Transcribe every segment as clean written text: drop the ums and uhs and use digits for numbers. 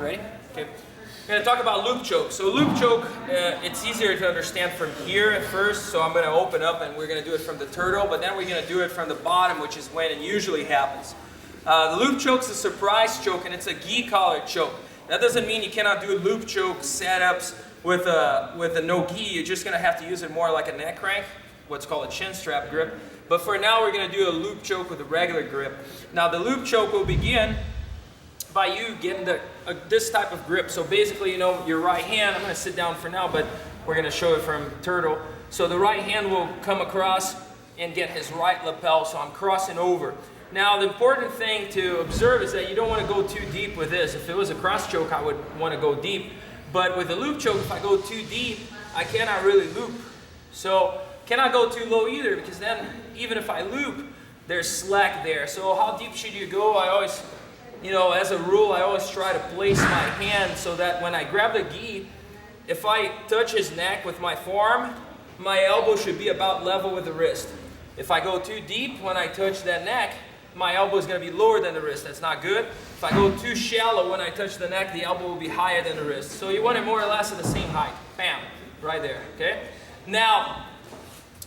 Ready? Okay. I'm going to talk about loop choke. So loop choke, it's easier to understand from here at first. So I'm going to open up and we're going to do it from the turtle, but then we're going to do it from the bottom, which is when it usually happens. The loop choke's a surprise choke, and it's a gi collar choke. That doesn't mean you cannot do loop choke setups with a no gi. You're just going to have to use it more like a neck crank, what's called a chin strap grip. But for now, we're going to do a loop choke with a regular grip. Now, the loop choke will begin by you getting this type of grip. So basically, you know, your right hand, I'm going to sit down for now, but we're going to show it from turtle. So the right hand will come across and get his right lapel, so I'm crossing over. Now, the important thing to observe is that you don't want to go too deep with this. If it was a cross choke, I would want to go deep. But with a loop choke, if I go too deep, I cannot really loop. So cannot go too low either, because then even if I loop, there's slack there. So how deep should you go? I always, you know, as a rule, I always try to place my hand so that when I grab the gi, if I touch his neck with my forearm, my elbow should be about level with the wrist. If I go too deep when I touch that neck, my elbow is going to be lower than the wrist. That's not good. If I go too shallow when I touch the neck, the elbow will be higher than the wrist. So you want it more or less at the same height. Bam, right there, okay? Now,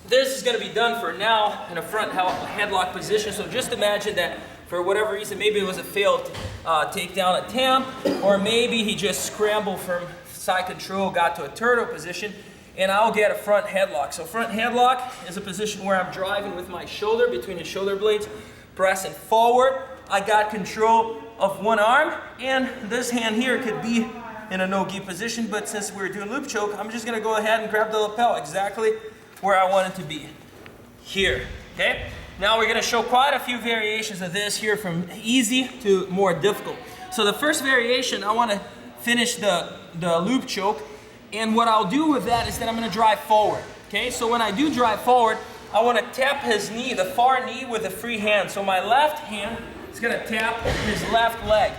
this is going to be done for now in a front headlock position. So just imagine that for whatever reason, maybe it was a failed takedown attempt, or maybe he just scrambled from side control, got to a turtle position, and I'll get a front headlock. So front headlock is a position where I'm driving with my shoulder between the shoulder blades, pressing forward. I got control of one arm, and this hand here could be in a no-gi position, but since we're doing loop choke, I'm just going to go ahead and grab the lapel exactly where I want it to be, here, okay? Now we're going to show quite a few variations of this here, from easy to more difficult. So the first variation, I want to finish the loop choke, and what I'll do with that is that I'm going to drive forward, okay? So when I do drive forward, I want to tap his knee, the far knee, with a free hand. So my left hand is going to tap his left leg.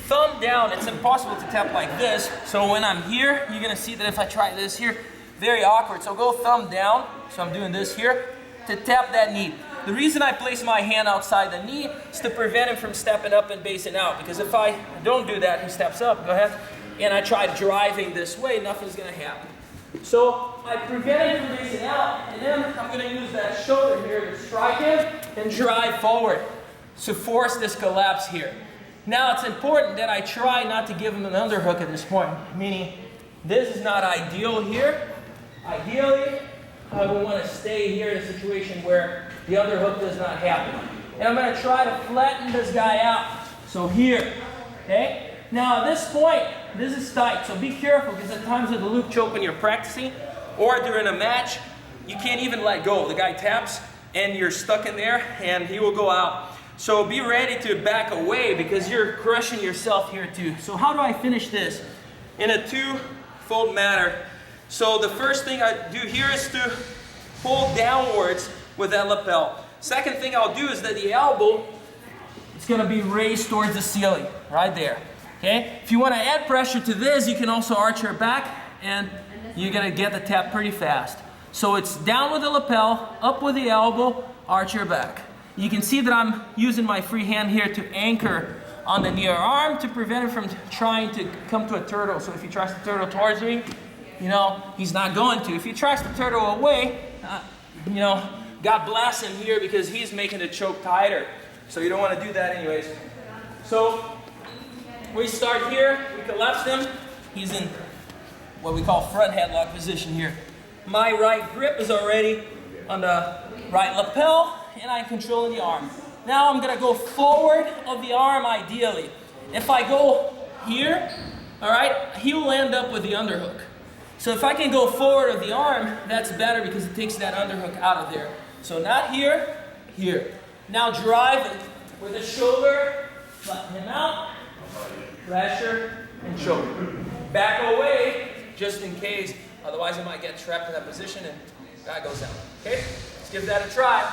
Thumb down, it's impossible to tap like this. So when I'm here, you're going to see that if I try this here, very awkward. So go thumb down, so I'm doing this here, to tap that knee. The reason I place my hand outside the knee is to prevent him from stepping up and basing out. Because if I don't do that, he steps up, go ahead, and I try driving this way, nothing's going to happen. So I prevent him from basing out, and then I'm going to use that shoulder here to strike him and drive forward to force this collapse here. Now it's important that I try not to give him an underhook at this point, meaning this is not ideal here. Ideally, I would want to stay here in a situation where the underhook does not happen. And I'm going to try to flatten this guy out. So here, okay? Now at this point, this is tight, so be careful, because at times with the loop choke when you're practicing or during a match, you can't even let go. The guy taps and you're stuck in there and he will go out. So be ready to back away, because you're crushing yourself here too. So how do I finish this? In a two-fold manner. So the first thing I do here is to pull downwards with that lapel. Second thing I'll do is that the elbow, it's going to be raised towards the ceiling, right there. Okay? If you want to add pressure to this, you can also arch your back, and you're going to get the tap pretty fast. So it's down with the lapel, up with the elbow, arch your back. You can see that I'm using my free hand here to anchor on the near arm to prevent him from trying to come to a turtle. So if he tries to turtle towards me, you know, he's not going to. If he tries to turtle away, you know, God bless him here, because he's making the choke tighter. So you don't want to do that anyways. So we start here, we collapse him. He's in what we call front headlock position here. My right grip is already on the right lapel, and I'm controlling the arm. Now I'm going to go forward of the arm ideally. If I go here, all right, he will end up with the underhook. So if I can go forward of the arm, that's better, because it takes that underhook out of there. So not here, here. Now drive it with the shoulder, flatten him out, pressure, and choke. Back away, just in case, otherwise he might get trapped in that position and that goes out. Okay, let's give that a try.